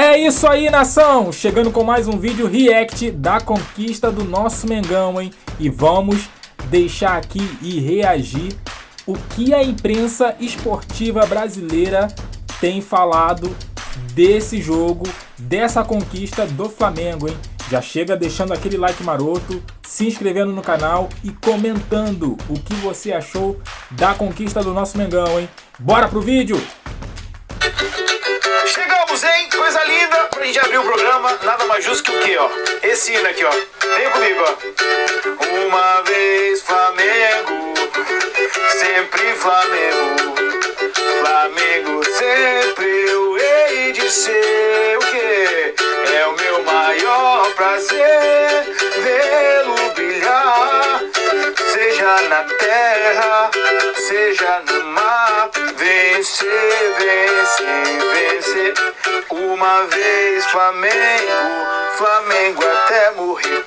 É isso aí, nação! Chegando com mais um vídeo react da conquista do nosso Mengão, hein? E vamos deixar aqui e reagir o que a imprensa esportiva brasileira tem falado desse jogo, dessa conquista do Flamengo, hein? Já chega deixando aquele like maroto, se inscrevendo no canal e comentando o que você achou da conquista do nosso Mengão, hein? Bora pro vídeo! Chegamos, hein? Coisa linda pra gente abrir o programa. Nada mais justo que o quê, ó? Esse hino aqui, ó. Vem comigo, ó. Uma vez Flamengo, sempre Flamengo. Flamengo sempre eu hei de ser. O quê? É o meu maior prazer vê-lo brilhar. Seja na terra, seja no mar. Vencer, vencer, vencer. Uma vez Flamengo, Flamengo até morrer.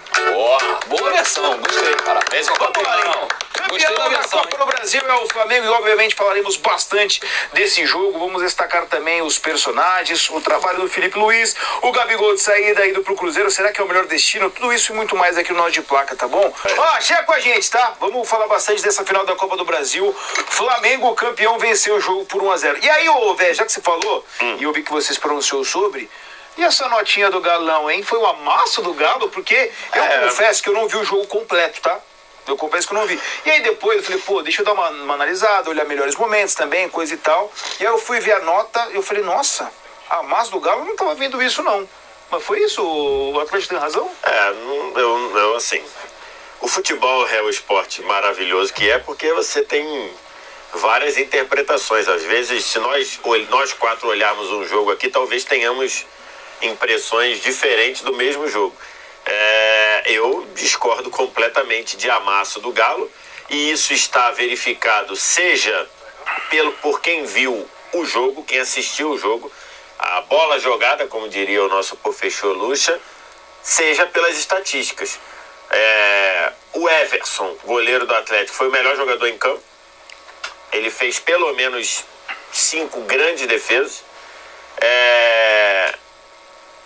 Boa versão, gostei. Parabéns ao campeão. Gostei da versão. A Copa do Brasil é o Flamengo e obviamente falaremos bastante desse jogo. Vamos destacar também os personagens, o trabalho do Felipe Luiz, o Gabigol de saída indo pro Cruzeiro. Será que é o melhor destino? Tudo isso e muito mais aqui no Nós de Placa, tá bom? Ó, chega com a gente, tá? Vamos falar bastante dessa final da Copa do Brasil. Flamengo, campeão, venceu o jogo por 1-0. E aí, ô, velho, já que você falou, e eu vi que você se pronunciou sobre... E essa notinha do Galão, hein? Foi o amasso do Galo? Porque eu confesso que eu não vi o jogo completo, tá? Eu confesso que eu não vi. E aí depois eu falei, pô, deixa eu dar uma analisada, olhar melhores momentos também, coisa e tal. E aí eu fui ver a nota e eu falei, nossa, amasso do Galo, eu não tava vendo isso não. Mas foi isso? O Atlético tem razão? Eu assim, o futebol é um esporte maravilhoso que é porque você tem várias interpretações. Às vezes, se nós quatro olharmos um jogo aqui, talvez tenhamos impressões diferentes do mesmo jogo. Eu discordo completamente de amasso do Galo, e isso está verificado seja por quem viu o jogo, quem assistiu o jogo, a bola jogada, como diria o nosso professor Lucha, seja pelas estatísticas. O Everson, goleiro do Atlético, foi o melhor jogador em campo. Ele fez pelo menos 5 grandes defesas.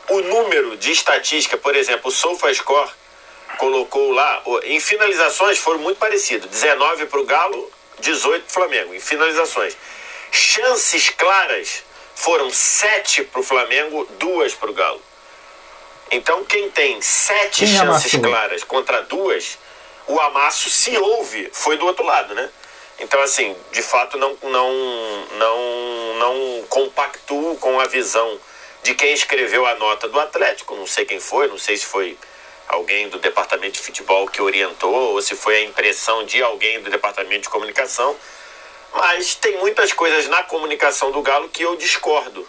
O número de estatística, por exemplo, o SofaScore colocou lá, em finalizações foram muito parecidos, 19 para o Galo, 18 para o Flamengo, em finalizações. Chances claras foram 7 para o Flamengo, 2 para o Galo. Então quem tem 7 chances claras contra 2, o amasso, se houve, foi do outro lado, né? Então assim, de fato não compactuo com a visão de quem escreveu a nota do Atlético. Não sei quem foi, não sei se foi alguém do departamento de futebol que orientou ou se foi a impressão de alguém do departamento de comunicação, mas tem muitas coisas na comunicação do Galo que eu discordo,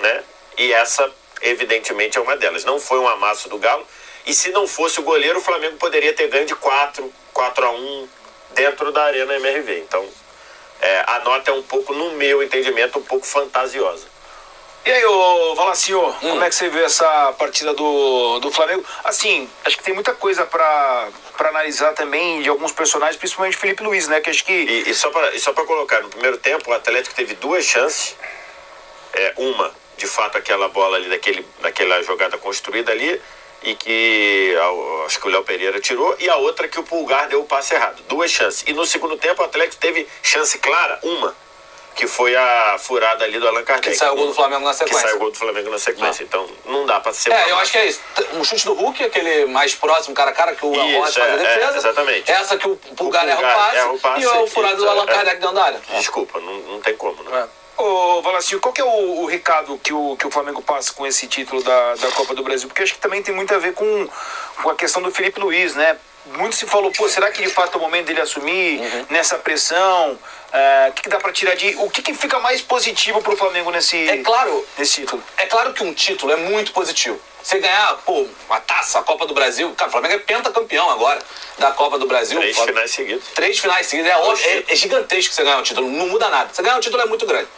né? E essa evidentemente é uma delas. Não foi um amasso do Galo, e se não fosse o goleiro, o Flamengo poderia ter ganho de 4-1 dentro da Arena MRV. Então a nota é um pouco, no meu entendimento, um pouco fantasiosa. E aí, ô Valacinho, como é que você vê essa partida do Flamengo? Assim, acho que tem muita coisa pra analisar também de alguns personagens, principalmente o Felipe Luiz, né? Que acho que... E só pra colocar, no primeiro tempo o Atlético teve 2 chances. Uma, de fato, aquela bola ali, daquela jogada construída ali, e que acho que o Léo Pereira tirou, e a outra que o Pulgar deu o passe errado. 2 chances. E no segundo tempo o Atlético teve chance clara, uma, que foi a furada ali do Allan Kardec. Que saiu o gol do Flamengo na sequência. Que saiu o gol do Flamengo na sequência. Então, não dá pra ser... eu acho que é isso. Um chute do Hulk, aquele mais próximo, cara a cara, que o Arroz faz a defesa. Exatamente. Essa que o Pulgar erra o passe, e o furado do Allan Kardec dentro da área. Desculpa, não tem como, né? Ô, Valacinho, qual que é o recado que o Flamengo passa com esse título da Copa do Brasil? Porque acho que também tem muito a ver com a questão do Felipe Luiz, né? Muito se falou, pô, será que de fato é o momento dele assumir nessa pressão? O que dá pra tirar o que fica mais positivo pro Flamengo nesse título? É claro que um título é muito positivo. Você ganhar, uma taça, a Copa do Brasil, cara, o Flamengo é pentacampeão agora da Copa do Brasil. 3 finais seguidos. 3 finais seguidos, é gigantesco você ganhar um título, não muda nada. Você ganhar um título é muito grande.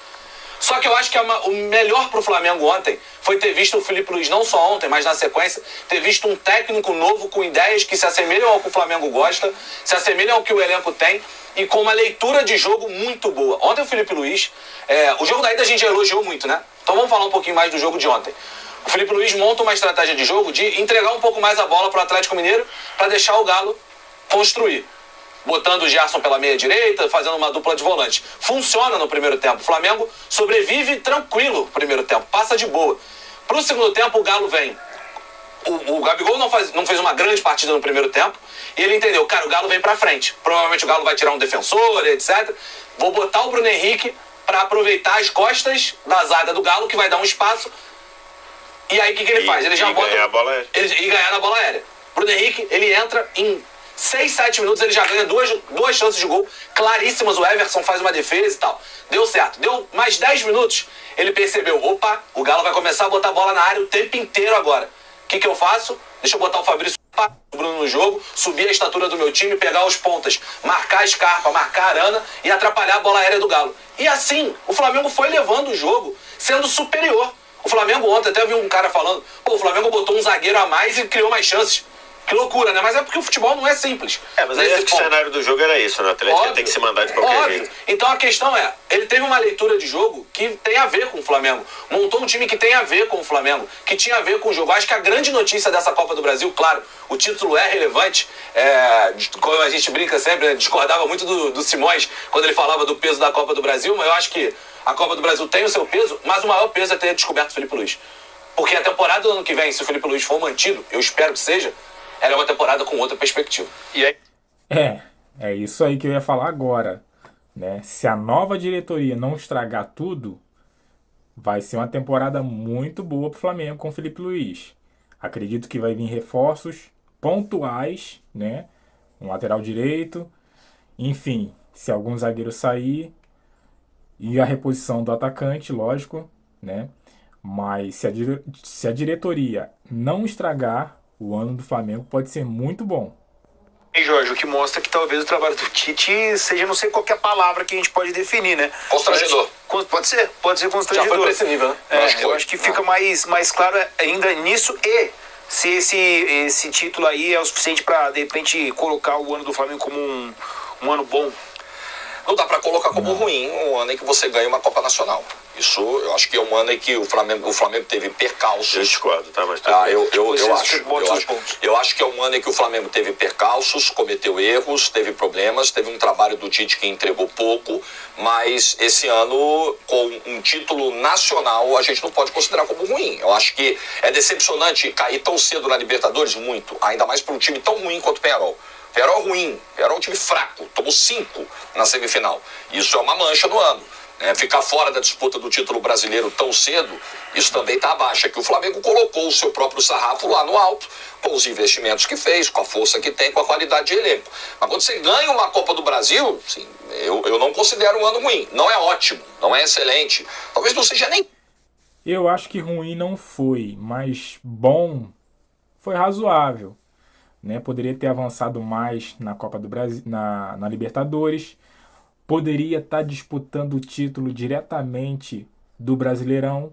Só que eu acho que o melhor pro Flamengo ontem foi ter visto o Felipe Luiz, não só ontem, mas na sequência, ter visto um técnico novo com ideias que se assemelham ao que o Flamengo gosta, se assemelham ao que o elenco tem, e com uma leitura de jogo muito boa. Ontem o Felipe Luiz, o jogo da ida a gente já elogiou muito, né? Então vamos falar um pouquinho mais do jogo de ontem. O Filipe Luís monta uma estratégia de jogo de entregar um pouco mais a bola para o Atlético Mineiro para deixar o Galo construir. Botando o Gerson pela meia direita, fazendo uma dupla de volante. Funciona no primeiro tempo. O Flamengo sobrevive tranquilo no primeiro tempo, passa de boa. Pro segundo tempo, o Galo vem. O Gabigol não fez uma grande partida no primeiro tempo, e ele entendeu, cara, o Galo vem pra frente. Provavelmente o Galo vai tirar um defensor, etc. Vou botar o Bruno Henrique para aproveitar as costas da zaga do Galo, que vai dar um espaço. E aí o que ele faz? Ele já bota ganhar a bola aérea. E ganhar na bola aérea. Bruno Henrique, ele entra em 6, 7 minutos, ele já ganha duas chances de gol claríssimas. O Everson faz uma defesa e tal. Deu certo. Deu mais 10 minutos, ele percebeu, opa, o Galo vai começar a botar a bola na área o tempo inteiro agora. O que eu faço? Deixa eu botar o Fabrício o Bruno no jogo, subir a estatura do meu time, pegar os pontas, marcar a Scarpa, marcar a Arana e atrapalhar a bola aérea do Galo. E assim, o Flamengo foi levando o jogo, sendo superior. O Flamengo ontem, até vi um cara falando, pô, o Flamengo botou um zagueiro a mais e criou mais chances. Que loucura, né? Mas é porque o futebol não é simples. Mas aí acho que o cenário do jogo era isso, né? O Atlético tem que se mandar de qualquer jeito. Então a questão é, ele teve uma leitura de jogo que tem a ver com o Flamengo. Montou um time que tem a ver com o Flamengo, que tinha a ver com o jogo. Acho que a grande notícia dessa Copa do Brasil, claro, o título é relevante. Como a gente brinca sempre, né? Discordava muito do Simões quando ele falava do peso da Copa do Brasil, mas eu acho que a Copa do Brasil tem o seu peso, mas o maior peso é ter descoberto o Filipe Luís. Porque a temporada do ano que vem, se o Filipe Luís for mantido, eu espero que seja, ela é uma temporada com outra perspectiva. E aí... É isso aí que eu ia falar agora, né? Se a nova diretoria não estragar tudo, vai ser uma temporada muito boa pro Flamengo com o Filipe Luís. Acredito que vai vir reforços pontuais, né? Um lateral direito, enfim, se algum zagueiro sair, e a reposição do atacante, lógico, né? Mas se a diretoria não estragar, o ano do Flamengo pode ser muito bom. E Jorge, o que mostra que talvez o trabalho do Tite seja, não sei qual que é a palavra que a gente pode definir, né? Constrangedor. Pode ser constrangedor. Já foi pra esse nível, né? Eu acho que fica mais claro ainda nisso, e se esse título aí é o suficiente para, de repente, colocar o ano do Flamengo como um ano bom. Não dá para colocar como ruim um ano em que você ganha uma Copa Nacional. Isso, eu acho que é um ano em que o Flamengo teve percalços. Eu discordo, tá? Mas eu acho que é um ano em que o Flamengo teve percalços, cometeu erros, teve problemas, teve um trabalho do Tite que entregou pouco, mas esse ano, com um título nacional, a gente não pode considerar como ruim. Eu acho que é decepcionante cair tão cedo na Libertadores, muito, ainda mais para um time tão ruim quanto o Peñarol. Peñarol ruim, Peñarol é um time fraco, tomou 5 na semifinal. Isso é uma mancha no ano. Ficar fora da disputa do título brasileiro tão cedo, isso também está abaixo. É que o Flamengo colocou o seu próprio sarrafo lá no alto, com os investimentos que fez, com a força que tem, com a qualidade de elenco. Mas quando você ganha uma Copa do Brasil, assim, eu não considero um ano ruim. Não é ótimo, não é excelente. Talvez não seja nem... Eu acho que ruim não foi, mas bom foi razoável. Né? Poderia ter avançado mais na Copa do Brasil, na Libertadores. Poderia estar disputando o título diretamente do Brasileirão.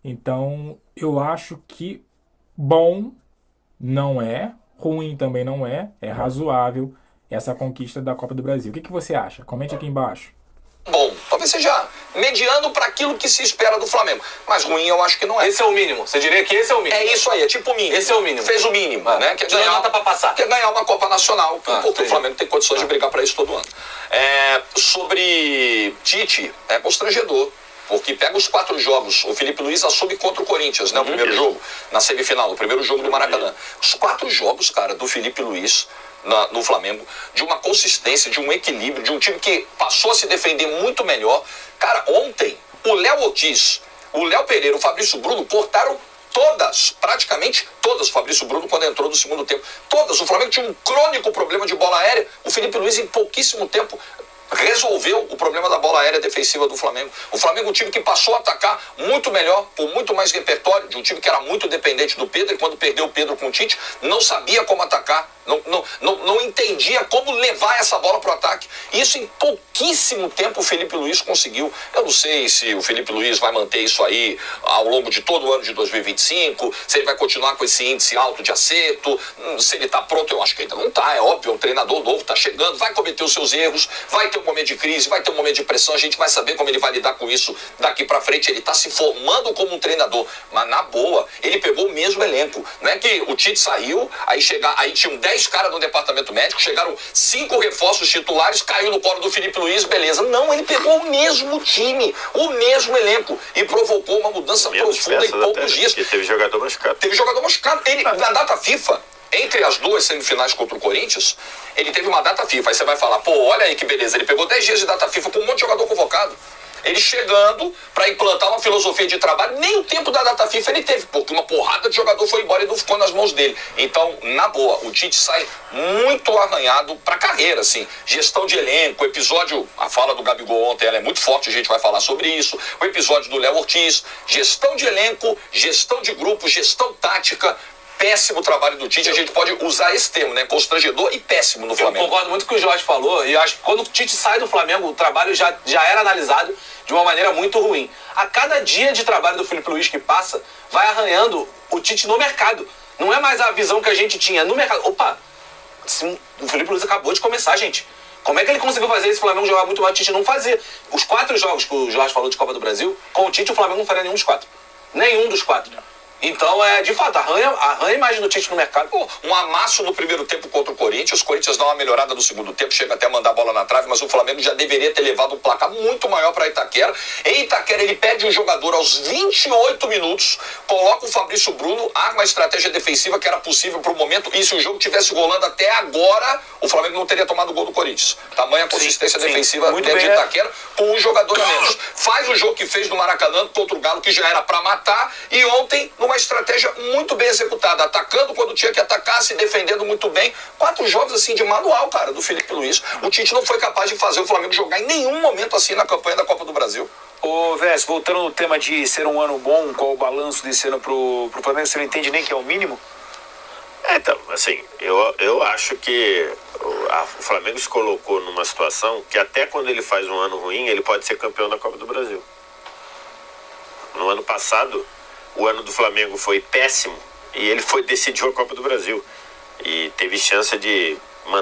Então, eu acho que bom não é, ruim também não é razoável essa conquista da Copa do Brasil. O que você acha? Comente aqui embaixo. Bom, talvez seja mediano para aquilo que se espera do Flamengo. Mas ruim eu acho que não é. Esse é o mínimo. Você diria que esse é o mínimo? É isso aí, é tipo o mínimo. Esse é o mínimo. Fez o mínimo, né? Quer ganhar uma Copa Nacional, porque o Flamengo tem condições de brigar para isso todo ano. Sobre Tite, é constrangedor. Porque pega os 4 jogos, o Filipe Luís assume contra o Corinthians, né? O primeiro jogo, na semifinal, o primeiro jogo do Maracanã. Os 4 jogos, cara, do Filipe Luís no Flamengo, de uma consistência, de um equilíbrio, de um time que passou a se defender muito melhor. Cara, ontem, o Léo Ortiz, o Léo Pereira, o Fabrício Bruno cortaram praticamente todas, o Fabrício Bruno quando entrou no segundo tempo. Todas, o Flamengo tinha um crônico problema de bola aérea, o Filipe Luís em pouquíssimo tempo resolveu o problema da bola aérea defensiva do Flamengo. O Flamengo, um time que passou a atacar muito melhor, com muito mais repertório, de um time que era muito dependente do Pedro, e quando perdeu o Pedro com o Tite, não sabia como atacar, não entendia como levar essa bola para o ataque. Isso em pouquíssimo tempo o Filipe Luís conseguiu. Eu não sei se o Filipe Luís vai manter isso aí ao longo de todo o ano de 2025, se ele vai continuar com esse índice alto de acerto, se ele está pronto. Eu acho que ainda não está, é óbvio, é um treinador novo, está chegando, vai cometer os seus erros, vai ter ter um momento de crise, vai ter um momento de pressão, a gente vai saber como ele vai lidar com isso daqui pra frente. Ele tá se formando como um treinador, mas na boa, ele pegou o mesmo elenco. Não é que o Tite saiu, aí tinham 10 caras no departamento médico, chegaram 5 reforços titulares, caiu no colo do Filipe Luiz, beleza. Não, ele pegou o mesmo time, o mesmo elenco e provocou uma mudança profunda em poucos dias. Porque teve jogador machucado. Teve jogador machucado. Ele, na data FIFA, entre as 2 semifinais contra o Corinthians, ele teve uma data FIFA. Aí você vai falar, pô, olha aí que beleza, ele pegou 10 dias de data FIFA com um monte de jogador convocado. Ele chegando para implantar uma filosofia de trabalho, nem o tempo da data FIFA ele teve, porque uma porrada de jogador foi embora e não ficou nas mãos dele. Então, na boa, o Tite sai muito arranhado pra carreira, assim. Gestão de elenco, episódio, a fala do Gabigol ontem, ela é muito forte, a gente vai falar sobre isso. O episódio do Léo Ortiz, gestão de elenco, gestão de grupo, gestão tática. Péssimo trabalho do Tite, a gente pode usar esse termo, né? Constrangedor e péssimo no Flamengo. Eu concordo muito com o que o Jorge falou, e eu acho que quando o Tite sai do Flamengo, o trabalho já era analisado de uma maneira muito ruim. A cada dia de trabalho do Filipe Luiz que passa, vai arranhando o Tite no mercado. Não é mais a visão que a gente tinha no mercado. Opa, o Filipe Luiz acabou de começar, gente. Como é que ele conseguiu fazer esse Flamengo jogar muito mais? O Tite não fazia. Os 4 jogos que o Jorge falou de Copa do Brasil, com o Tite o Flamengo não faria nenhum dos 4. Nenhum dos 4. Então, de fato, arranha a imagem do Tite no mercado. Pô, um amasso no primeiro tempo contra o Corinthians dá uma melhorada no segundo tempo, chega até a mandar a bola na trave, mas o Flamengo já deveria ter levado um placar muito maior para Itaquera. Em Itaquera, ele perde um jogador aos 28 minutos, coloca o Fabrício Bruno, arma a estratégia defensiva que era possível para o momento, e se o jogo tivesse rolando até agora, o Flamengo não teria tomado o gol do Corinthians. Tamanha consistência defensiva de Itaquera, com um jogador a menos. Faz o jogo que fez no Maracanã contra o Galo, que já era para matar, e ontem, uma estratégia muito bem executada, atacando quando tinha que atacar, se defendendo muito bem. 4 jogos assim de manual, cara, do Filipe Luiz. O Tite não foi capaz de fazer o Flamengo jogar em nenhum momento assim na campanha da Copa do Brasil. Ô, Vés, voltando no tema de ser um ano bom, qual o balanço desse ano pro Flamengo, você não entende nem que é o mínimo? Então, assim, eu acho que o Flamengo se colocou numa situação que até quando ele faz um ano ruim, ele pode ser campeão da Copa do Brasil. No ano passado, o ano do Flamengo foi péssimo e ele decidiu a Copa do Brasil e teve chance de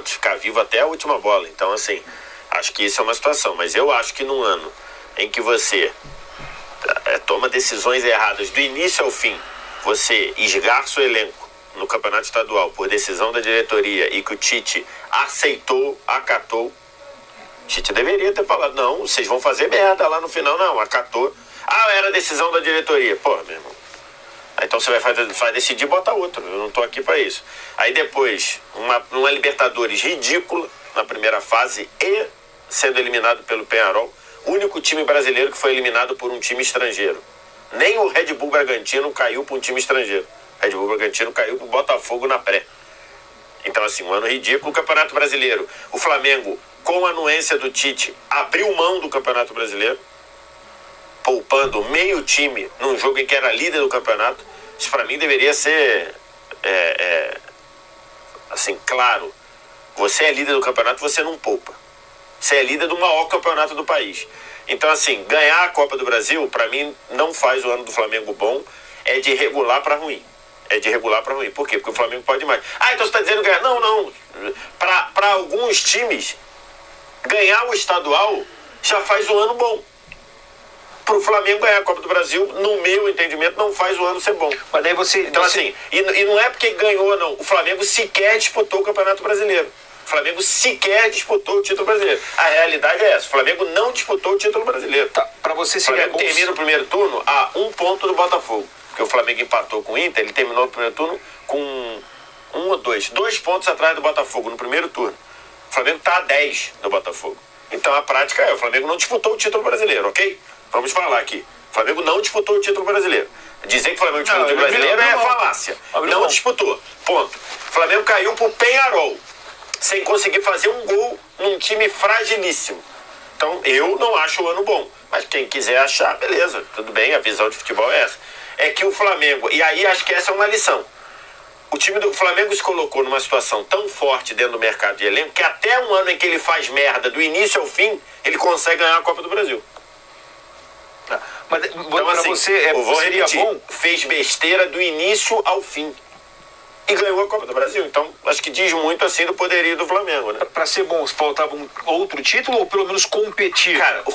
ficar vivo até a última bola. Então, assim, acho que isso é uma situação. Mas eu acho que num ano em que você toma decisões erradas do início ao fim, você esgarça o elenco no Campeonato Estadual por decisão da diretoria e que o Tite acatou, o Tite deveria ter falado, não, vocês vão fazer merda lá no final, não, acatou. Era decisão da diretoria. Pô, meu irmão. Então você vai decidir e bota outro. Eu não tô aqui para isso. Aí depois, uma Libertadores ridícula na primeira fase e sendo eliminado pelo Peñarol. O único time brasileiro que foi eliminado por um time estrangeiro. Nem o Red Bull Bragantino caiu para um time estrangeiro. O Red Bull Bragantino caiu para o Botafogo na pré. Então, assim, um ano ridículo. O Campeonato Brasileiro, o Flamengo, com a anuência do Tite, abriu mão do Campeonato Brasileiro, poupando meio time num jogo em que era líder do campeonato. Isso para mim deveria ser assim, claro. Você é líder do campeonato, você não poupa. Você é líder do maior campeonato do país. Então, assim, ganhar a Copa do Brasil, para mim, não faz o ano do Flamengo bom. É de regular para ruim. Por quê? Porque o Flamengo pode mais. Então você está dizendo ganhar. Não. Para alguns times, ganhar o estadual já faz o ano bom. Para o Flamengo ganhar a Copa do Brasil, no meu entendimento, não faz o ano ser bom. Mas daí você... Então, assim, e não é porque ganhou, não. O Flamengo sequer disputou o Campeonato Brasileiro. O Flamengo sequer disputou o título brasileiro. A realidade é essa. O Flamengo não disputou o título brasileiro. Tá, para você o Flamengo termina o primeiro turno a 1 ponto do Botafogo. Porque o Flamengo empatou com o Inter, ele terminou o primeiro turno com 1 ou 2 pontos atrás do Botafogo no primeiro turno. O Flamengo está a 10 do Botafogo. Então a prática o Flamengo não disputou o título brasileiro, ok? Vamos falar aqui. O Flamengo não disputou o título brasileiro. Dizer que o Flamengo disputou o título brasileiro é falácia. Não disputou. Ponto. O Flamengo caiu pro Peñarol, sem conseguir fazer um gol num time fragilíssimo. Então eu não acho o ano bom. Mas quem quiser achar, beleza, tudo bem, a visão de futebol é essa. É que o Flamengo, e aí acho que essa é uma lição. O time do Flamengo se colocou numa situação tão forte dentro do mercado de elenco que até um ano em que ele faz merda do início ao fim, ele consegue ganhar a Copa do Brasil. Mas então, assim, você eu vou seria repetir, bom? fez besteira do início ao fim. e ganhou a Copa do Brasil. Então, acho que diz muito assim do poderio do Flamengo, né? Pra ser bom, faltava outro título ou pelo menos competir? Cara, o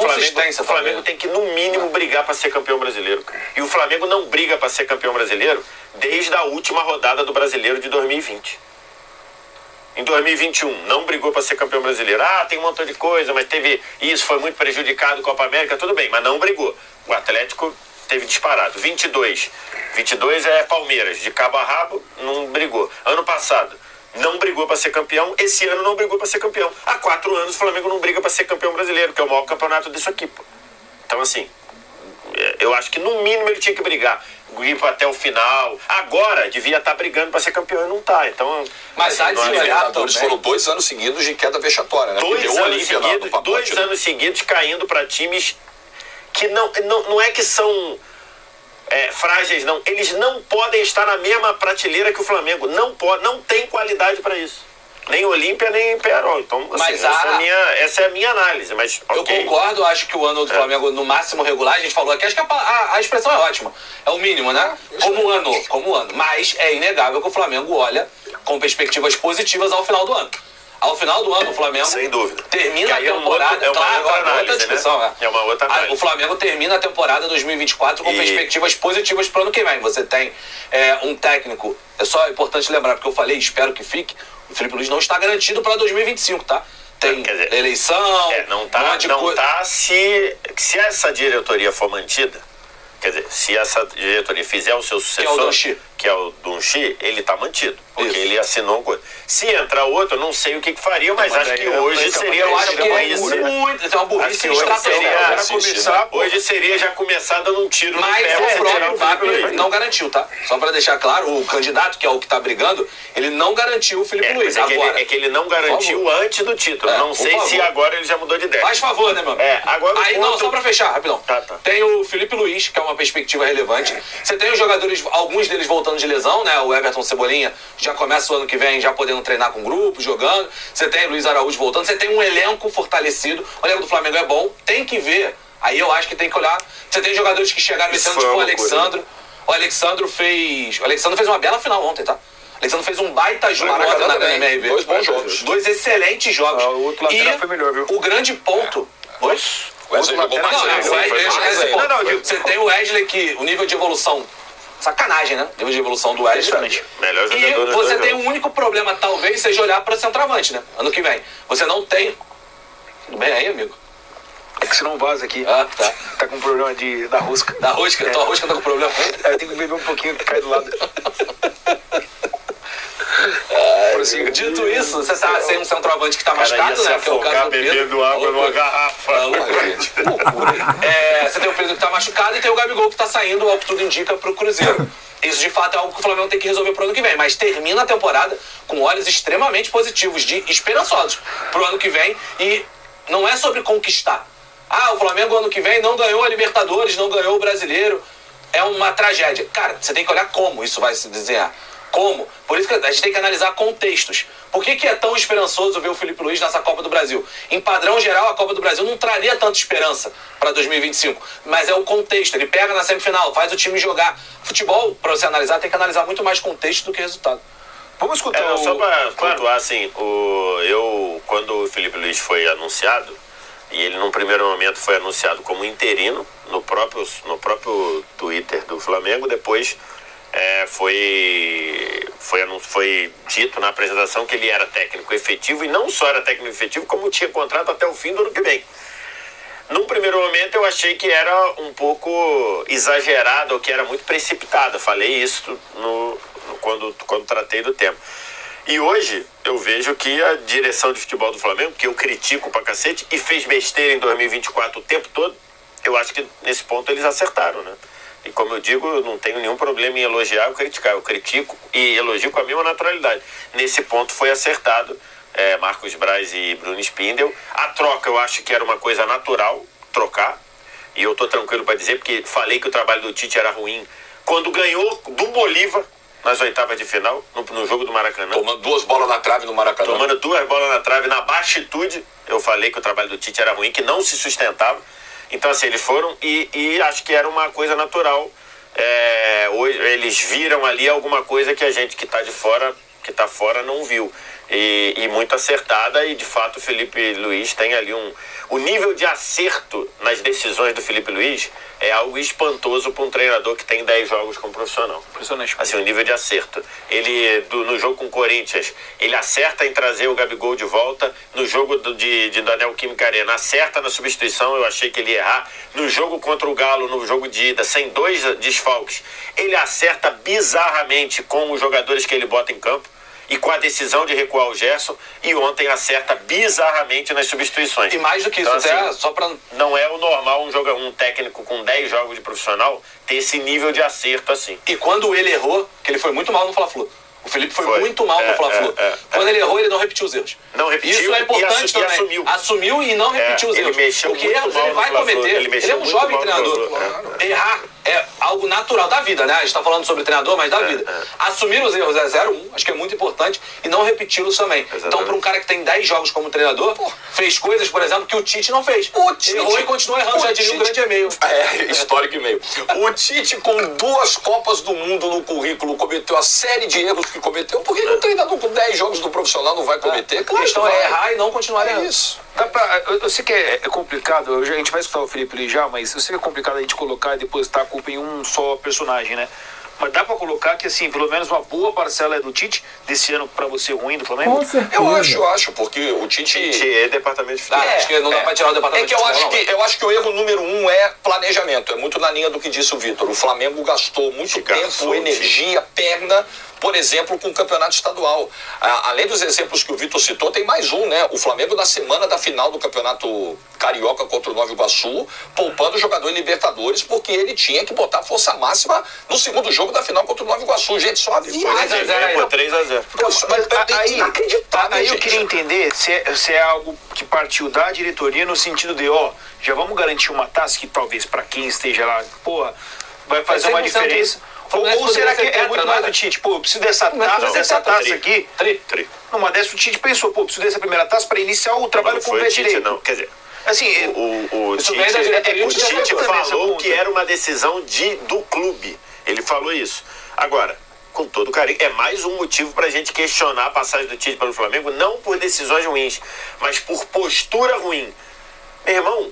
Flamengo tem que, no mínimo, brigar para ser campeão brasileiro. E o Flamengo não briga para ser campeão brasileiro desde a última rodada do Brasileiro de 2020. Em 2021, não brigou para ser campeão brasileiro. Tem um montão de coisa, mas teve isso, foi muito prejudicado, Copa América, tudo bem, mas não brigou. O Atlético teve disparado. 22 é Palmeiras, de cabo a rabo, não brigou. Ano passado, não brigou para ser campeão. Esse ano não brigou para ser campeão. Há 4 anos o Flamengo não briga para ser campeão brasileiro, que é o maior campeonato disso aqui, pô. Então, assim, eu acho que no mínimo ele tinha que brigar, ir até o final. Agora devia estar brigando para ser campeão e não está. Então, mas há de se olhar também. Foram 2 anos seguidos de queda vexatória, né? 2 anos seguidos caindo para times que não é que são frágeis, não. Eles não podem estar na mesma prateleira que o Flamengo. Não tem qualidade para isso. Nem Olímpia, nem Pearol. Então, assim, essa é a minha análise. Mas, eu concordo, acho que o ano do Flamengo, no máximo regular, a gente falou aqui, acho que a expressão é ótima. É o mínimo, né? Como ano. Mas é inegável que o Flamengo olha com perspectivas positivas ao final do ano. Ao final do ano, o Flamengo, sem dúvida, termina a temporada... É uma outra análise. O Flamengo termina a temporada 2024 com perspectivas positivas para o ano que vem. Você tem um técnico, é só importante lembrar, porque eu falei, espero que fique, o Filipe Luís não está garantido para 2025, tá? Tem eleição... Não tá se essa diretoria for mantida, quer dizer, se essa diretoria fizer o seu sucessor, que é o Dunchi, ele está mantido. Porque ele assinou uma coisa. Se entrar outro, eu não sei o que faria, mas acho que hoje seria uma burrice estratosférica. Hoje seria já começar dando um tiro no pé. Mas o próprio VAP não garantiu, tá? Só para deixar claro, o candidato, que é o que está brigando, ele não garantiu o Filipe Luís. É que ele não garantiu antes do título. Não sei se agora ele já mudou de ideia. Faz favor, né, meu amigo? Agora aí, não, só para fechar, rapidão. Tá. Tem o Filipe Luís, que é uma perspectiva relevante. Você tem os jogadores, alguns deles voltando de lesão, né? O Everton Cebolinha já começa o ano que vem já podendo treinar com grupo, jogando. Você tem o Luiz Araújo voltando. Você tem um elenco fortalecido. O elenco do Flamengo é bom. Tem que ver. Aí eu acho que tem que olhar. Você tem jogadores que chegaram esse ano, tipo o Alexandro. O Alexandro fez uma bela final ontem, tá? O Alexandro fez um baita jogo ontem na MRV. 2 bons jogos. 2 excelentes jogos. O outro lateral foi melhor, viu? O grande ponto... O Wesley jogou mais. Você tem o Wesley, que o nível de evolução... Sacanagem, né? Nível de evolução do Wesley. Melhor jogador. E você tem um único problema, talvez, seja olhar para centroavante, né? Ano que vem. Você não tem... Tudo bem aí, amigo? É que você não vaza aqui. Tá. Tá com problema da rosca. Da rosca? Tua rosca tá com problema? Eu tenho que beber um pouquinho que cai do lado. Dito isso, você tá sem um centroavante que tá machucado, né? Que é o caso do Pedro. Bebendo água numa garrafa. Você tem o Pedro que tá machucado e tem o Gabigol que tá saindo, ao que tudo indica, pro Cruzeiro. Isso, de fato, é algo que o Flamengo tem que resolver pro ano que vem. Mas termina a temporada com olhos extremamente positivos, esperançosos pro ano que vem. E não é sobre conquistar. O Flamengo ano que vem não ganhou a Libertadores, não ganhou o Brasileiro. É uma tragédia. Cara, você tem que olhar como isso vai se desenhar. Como? Por isso que a gente tem que analisar contextos. Por que é tão esperançoso ver o Filipe Luís nessa Copa do Brasil? Em padrão geral, a Copa do Brasil não traria tanta esperança para 2025. Mas é o contexto. Ele pega na semifinal, faz o time jogar. Futebol, para você analisar, tem que analisar muito mais contexto do que resultado. Vamos escutar só para pontuar, assim, quando o Filipe Luís foi anunciado, e ele num primeiro momento foi anunciado como interino no próprio Twitter do Flamengo, depois... Foi dito na apresentação que ele era técnico efetivo, e não só era técnico efetivo, como tinha contrato até o fim do ano que vem. Num primeiro momento eu achei que era um pouco exagerado, ou que era muito precipitado. Falei isso quando tratei do tema. E hoje eu vejo que a direção de futebol do Flamengo, que eu critico pra cacete, e fez besteira em 2024 o tempo todo, eu acho que nesse ponto eles acertaram, né? E como eu digo, eu não tenho nenhum problema em elogiar ou criticar. Eu critico e elogio com a mesma naturalidade. Nesse ponto foi acertado Marcos Braz e Bruno Spindel. A troca eu acho que era uma coisa natural, trocar. E eu tô tranquilo para dizer, porque falei que o trabalho do Tite era ruim quando ganhou do Bolívar nas oitavas de final, no jogo do Maracanã. Tomando 2 bolas na trave no Maracanã. Tomando 2 bolas na trave na baixitude. Eu falei que o trabalho do Tite era ruim, que não se sustentava. Então, assim, eles foram e acho que era uma coisa natural hoje eles viram ali alguma coisa que a gente que está de fora, que está fora, não viu. E muito acertada, e de fato o Felipe Luiz tem ali o nível de acerto nas decisões do Felipe Luiz é algo espantoso para um treinador que tem 10 jogos como profissional. Impressionante. Assim, o nível de acerto. Ele, no jogo com o Corinthians, ele acerta em trazer o Gabigol de volta. No jogo de Daniel Química Arena, acerta na substituição, eu achei que ele ia errar. No jogo contra o Galo, no jogo de ida, sem 2 desfalques, ele acerta bizarramente com os jogadores que ele bota em campo e com a decisão de recuar o Gerson, e ontem acerta bizarramente nas substituições. E mais do que isso, então, até assim, só pra... não é o normal um técnico com 10 jogos de profissional ter esse nível de acerto assim. E quando ele errou, que ele foi muito mal no Fla-Flu. O Felipe foi muito mal no Fla-Flu. Quando ele errou, ele não repetiu os erros. Não repetiu. Isso é importante também. Assumiu e não repetiu os erros. Porque erros ele vai cometer. Ele é um jovem treinador. Errar é algo natural da vida, né? A gente tá falando sobre treinador, mas da vida. Assumir os erros é 0-1, acho que é muito importante, e não repeti-los também. Exatamente. Então, para um cara que tem 10 jogos como treinador, fez coisas, por exemplo, que o Tite não fez. O Tite errou e continua errando, já diria um grande e-mail. Histórico e-mail. O Tite, com 2 Copas do Mundo no currículo, cometeu a série de erros que cometeu. Por que um treinador com 10 jogos do profissional não vai cometer? Claro, a questão é errar e não continuar errando. Isso. Eu sei que é complicado, a gente vai escutar o Felipe Luiz já, mas eu sei que é complicado a gente colocar e depositar a culpa em um só personagem, né? Mas dá pra colocar que, assim, pelo menos uma boa parcela é do Tite, desse ano pra você ruim do Flamengo? Com certeza. Eu acho, porque o Tite é departamento de futebol. Acho que não dá pra tirar o departamento de futebol. Eu acho que o erro número 1 é planejamento. É muito na linha do que disse o Vitor. O Flamengo gastou muito tempo, energia, perna, por exemplo, com o campeonato estadual. Além dos exemplos que o Vitor citou, tem mais um, né? O Flamengo, na semana da final do campeonato carioca contra o Nova Iguaçu, poupando o jogador em Libertadores, porque ele tinha que botar força máxima no segundo jogo da final contra o Nova Iguaçu. Gente, só a viagem. 3-0. Aí eu queria entender se é algo que partiu da diretoria no sentido de, já vamos garantir uma taça que talvez para quem esteja lá, vai fazer uma diferença. Ou será que é muito mais do Tite? Eu preciso dessa taça aqui. Numa dessa o Tite pensou, preciso dessa primeira taça para iniciar o trabalho com o pé direito. Não, quer dizer, assim, o Tite falou que era uma decisão do clube. Ele falou isso. Agora, com todo carinho, é mais um motivo para a gente questionar a passagem do Tite pelo Flamengo, não por decisões ruins, mas por postura ruim. Meu irmão,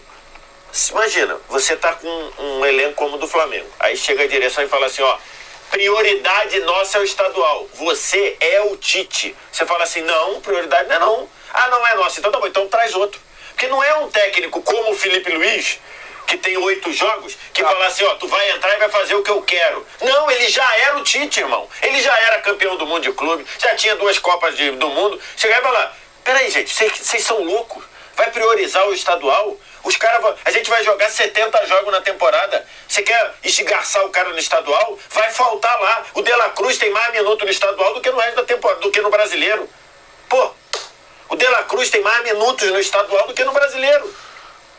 imagina, você tá com um elenco como o do Flamengo, aí chega a direção e fala assim, prioridade nossa é o estadual, você é o Tite. Você fala assim, não, prioridade não é não. Não é nossa, então tá bom, então traz outro. Porque não é um técnico como o Felipe Luiz, que tem 8 jogos, que fala assim, tu vai entrar e vai fazer o que eu quero. Não, ele já era o Tite, irmão. Ele já era campeão do mundo de clube, já tinha 2 Copas do Mundo. Chegar e falar, peraí, gente, vocês são loucos? Vai priorizar o estadual? A gente vai jogar 70 jogos na temporada. Você quer esgarçar o cara no estadual? Vai faltar lá. O De La Cruz tem mais minutos no estadual do que no resto da temporada, do que no brasileiro. O De La Cruz tem mais minutos no estadual do que no brasileiro.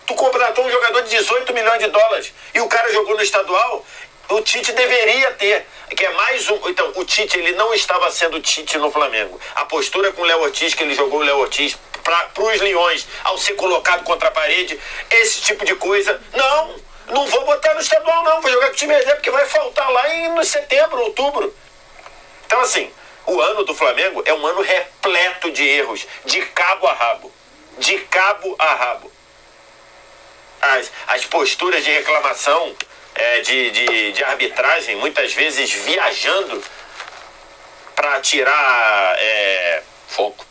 Tu contratou um jogador de 18 milhões de dólares e o cara jogou no estadual. O Tite deveria ter, que é mais um. Então, o Tite, ele não estava sendo Tite no Flamengo. A postura com o Léo Ortiz, que ele jogou o Léo Ortiz para os Leões, ao ser colocado contra a parede, esse tipo de coisa. Não vou botar no estadual, não. Vou jogar com o time reserva, porque vai faltar lá em setembro, outubro. Então, assim, o ano do Flamengo é um ano repleto de erros, de cabo a rabo. De cabo a rabo. As posturas de reclamação, de arbitragem, muitas vezes viajando para tirar foco.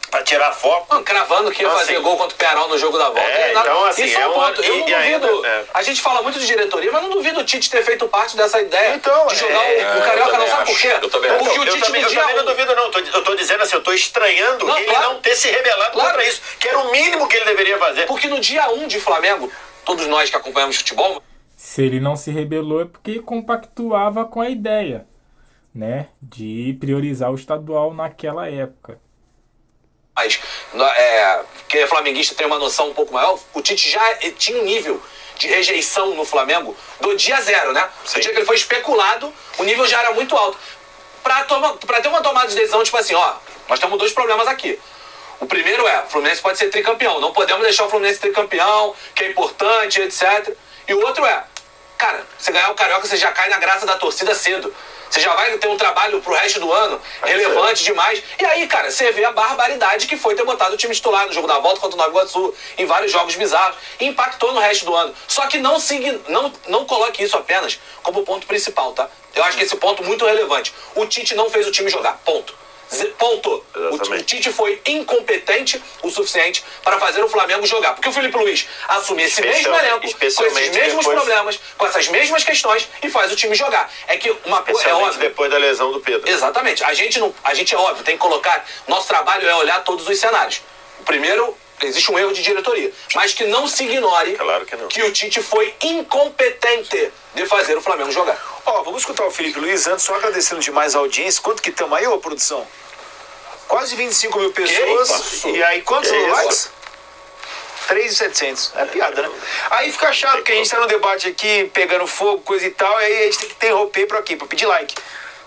Cravando que ia fazer gol contra o Pearol no jogo da volta. Então, assim, isso é um ponto. Eu não duvido. A gente fala muito de diretoria, mas não duvido o Tite ter feito parte dessa ideia de jogar o Carioca. Não sabe por quê? Eu também não duvido, não. Eu tô dizendo assim, eu tô estranhando ele não ter se rebelado contra isso, que era o mínimo que ele deveria fazer. Porque no dia 1 de Flamengo, todos nós que acompanhamos futebol... Se ele não se rebelou é porque compactuava com a ideia, né, de priorizar o estadual naquela época. Mas quem é flamenguista tem uma noção um pouco maior, o Tite já tinha um nível de rejeição no Flamengo do dia 0, né? Sim. No dia que ele foi especulado, o nível já era muito alto. Pra ter uma tomada de decisão, tipo assim, nós temos 2 problemas aqui. O primeiro o Fluminense pode ser tricampeão, não podemos deixar o Fluminense tricampeão, que é importante, etc. E o outro Cara, você ganhar o Carioca, você já cai na graça da torcida cedo. Você já vai ter um trabalho pro resto do ano relevante demais. E aí, cara, você vê a barbaridade que foi ter botado o time titular no jogo da volta contra o Nova Iguaçu, em vários jogos bizarros. E impactou no resto do ano. Só que não coloque isso apenas como ponto principal, tá? Eu acho que esse ponto é muito relevante. O Tite não fez o time jogar. Ponto. Ponto. O Tite foi incompetente o suficiente para fazer o Flamengo jogar. Porque o Filipe Luís assume esse mesmo elenco, com esses mesmos problemas, com essas mesmas questões e faz o time jogar. É que uma coisa é óbvio. Depois da lesão do Pedro. Exatamente. A gente é óbvio, tem que colocar. Nosso trabalho é olhar todos os cenários. Primeiro, existe um erro de diretoria, mas que não se ignore que o Tite foi incompetente de fazer o Flamengo jogar. Vamos escutar o Filipe Luís antes, só agradecendo demais a audiência. Quanto que estamos aí, ô produção? Quase 25 mil pessoas. E aí, quantos likes? 3.700. É piada, né? Aí fica chato, porque a gente tá no debate aqui, pegando fogo, coisa e tal, e aí a gente tem que interromper pra pra pedir like.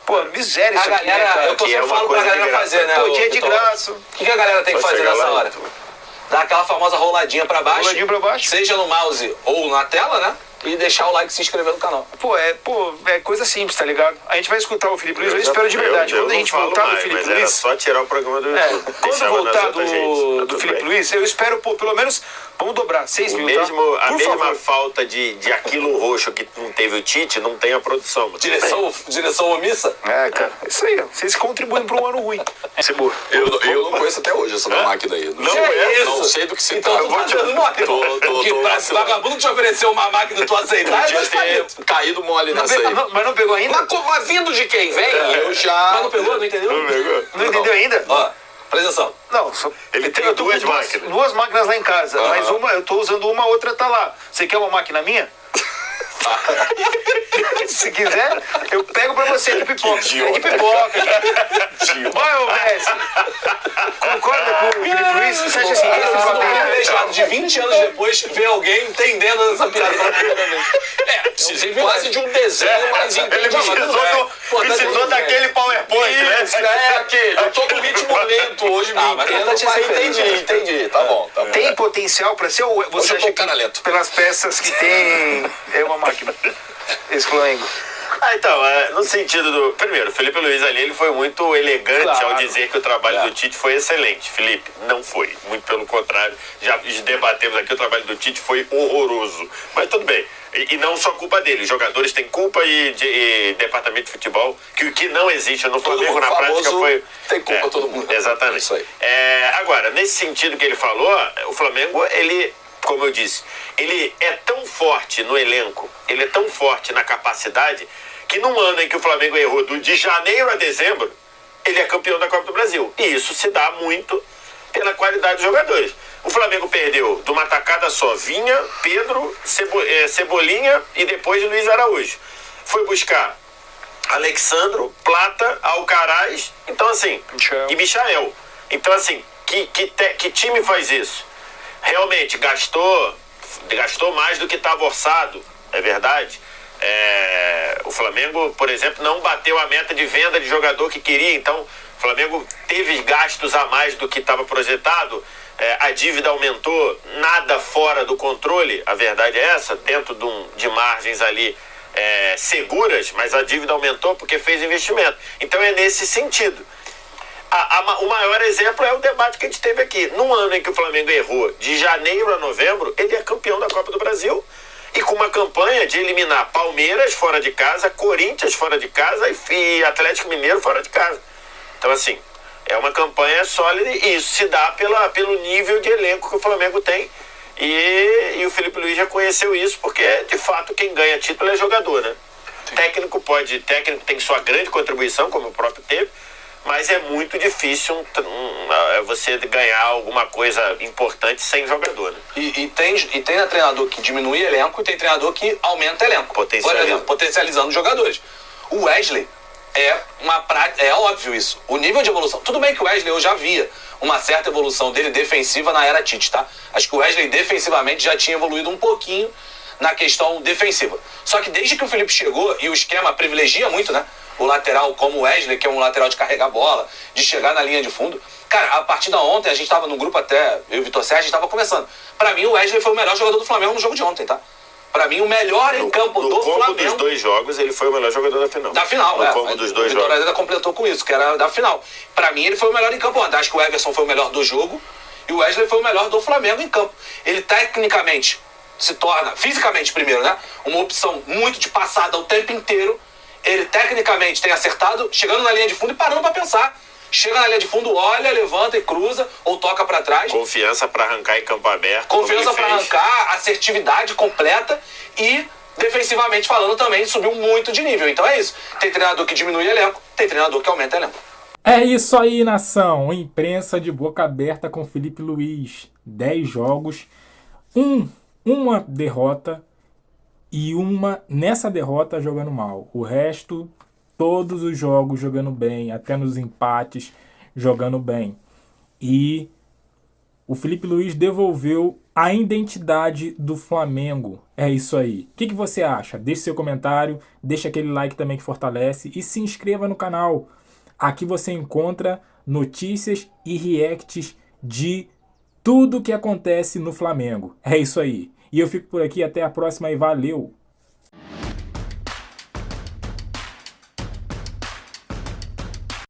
Pô, miséria isso aqui, galera, né, cara? Eu sempre falo pra galera fazer, né? Pô, dia de graça. O que a galera tem que fazer nessa hora? Dar aquela famosa roladinha pra baixo. Roladinha pra baixo. Seja no mouse ou na tela, né? E deixar o like e se inscrever no canal. É coisa simples, tá ligado? A gente vai escutar o Filipe Luís, eu espero de verdade. Quando a gente voltar do Filipe Luís... Era só tirar o programa do YouTube. Quando voltar do Filipe Luís, eu espero, pelo menos, vamos dobrar, 6 mil, a mesma falta de aquilo roxo que não teve o Tite, não tem a produção. Direção omissa? Cara, isso aí, vocês contribuem para um ano ruim. Isso é boa. Eu não conheço até hoje essa máquina aí. Não sei do que se trata. O vagabundo te ofereceu uma máquina, tu aceitar, podia ter caído mole nessa aí. Mas não pegou ainda? Mas vindo de quem? Vem? Eu já... Mas não pegou? Não entendeu? Não entendeu ainda? Ó, presta atenção. Não, ele tem duas máquinas. Duas máquinas lá em casa, mas eu tô usando uma, a outra tá lá. Você quer uma máquina minha? Se quiser, eu pego pra você de pipoca. É de pipoca. Vai, ô Messi. Concorda com o Filipe Luís? Você acha assim? Esse de 20 anos depois, ver alguém entendendo essa piada pela primeira vez. Precisei quase de um desenho mais entendido. Ele precisou daquele PowerPoint, né? É aquele. Eu tô com ritmo lento hoje, mas entendi. Tá bom. Tem potencial pra ser ou você acha que pelas peças que tem é uma máquina? Esse Flamengo. Então, no sentido do... Primeiro, o Filipe Luís ali, ele foi muito elegante ao dizer que o trabalho do Tite foi excelente. Felipe, não foi. Muito pelo contrário. Já debatemos aqui, o trabalho do Tite foi horroroso. Mas tudo bem. E não só culpa dele. Os jogadores têm culpa e departamento de futebol, que não existe no Flamengo, na prática foi... Tem culpa todo mundo. Exatamente. Isso aí. Agora, nesse sentido que ele falou, o Flamengo, ele... Como eu disse, ele é tão forte no elenco, ele é tão forte na capacidade, que num ano em que o Flamengo errou de janeiro a dezembro, ele é campeão da Copa do Brasil. E isso se dá muito pela qualidade dos jogadores. O Flamengo perdeu de uma tacada só Vinha, Pedro, Cebolinha e depois Luiz Araújo. Foi buscar Alexandro, Plata, Alcaraz, então assim, e Michael. Então assim, que time faz isso? Realmente gastou mais do que estava orçado, é verdade. O Flamengo, por exemplo, não bateu a meta de venda de jogador que queria, então o Flamengo teve gastos a mais do que estava projetado, a dívida aumentou, nada fora do controle, a verdade é essa, dentro de margens ali seguras, mas a dívida aumentou porque fez investimento. Então é nesse sentido. O maior exemplo é o debate que a gente teve aqui. Num ano em que o Flamengo errou de janeiro a novembro, ele é campeão da Copa do Brasil e com uma campanha de eliminar Palmeiras fora de casa, Corinthians fora de casa e Atlético Mineiro fora de casa. Então assim, é uma campanha sólida e isso se dá pelo nível de elenco que o Flamengo tem e o Filipe Luís já conheceu isso porque de fato quem ganha título é jogador, né? Técnico tem sua grande contribuição, como o próprio teve, mas é muito difícil você ganhar alguma coisa importante sem jogador, né? E tem treinador que diminui elenco e tem treinador que aumenta elenco. Potencializando os jogadores. O Wesley é óbvio isso. O nível de evolução. Tudo bem que o Wesley eu já via uma certa evolução dele defensiva na era Tite, tá? Acho que o Wesley defensivamente já tinha evoluído um pouquinho na questão defensiva. Só que desde que o Felipe chegou e o esquema privilegia muito, né? O lateral como o Wesley, que é um lateral de carregar a bola, de chegar na linha de fundo. Cara, a partir da ontem, a gente tava no grupo até, eu e o Vitor Sérgio, a gente tava conversando. Pra mim, o Wesley foi o melhor jogador do Flamengo no jogo de ontem, tá? Pra mim, o melhor em campo do Flamengo... No combo dos 2 jogos, ele foi o melhor jogador da final. Da final, no combo dos 2 jogos. O Vitória jogos. ainda completou com isso, que era da final. Pra mim, ele foi o melhor em campo ontem. Acho que o Everson foi o melhor do jogo e o Wesley foi o melhor do Flamengo em campo. Ele tecnicamente se torna, fisicamente primeiro, né? Uma opção muito de passada o tempo inteiro. Ele tecnicamente tem acertado, chegando na linha de fundo e parando pra pensar. Chega na linha de fundo, olha, levanta e cruza, ou toca pra trás. Confiança pra arrancar em campo aberto. Confiança pra arrancar, assertividade completa e, defensivamente falando, também subiu muito de nível. Então é isso. Tem treinador que diminui elenco, tem treinador que aumenta elenco. É isso aí, nação. Imprensa de boca aberta com Felipe Luiz. 10 jogos, uma derrota e nessa derrota jogando mal. O resto, todos os jogos jogando bem, até nos empates jogando bem. E o Felipe Luiz devolveu a identidade do Flamengo. É isso aí. O que você acha? Deixe seu comentário, deixa aquele like também que fortalece e se inscreva no canal. Aqui você encontra notícias e reacts de tudo que acontece no Flamengo. É isso aí. E eu fico por aqui, até a próxima e valeu!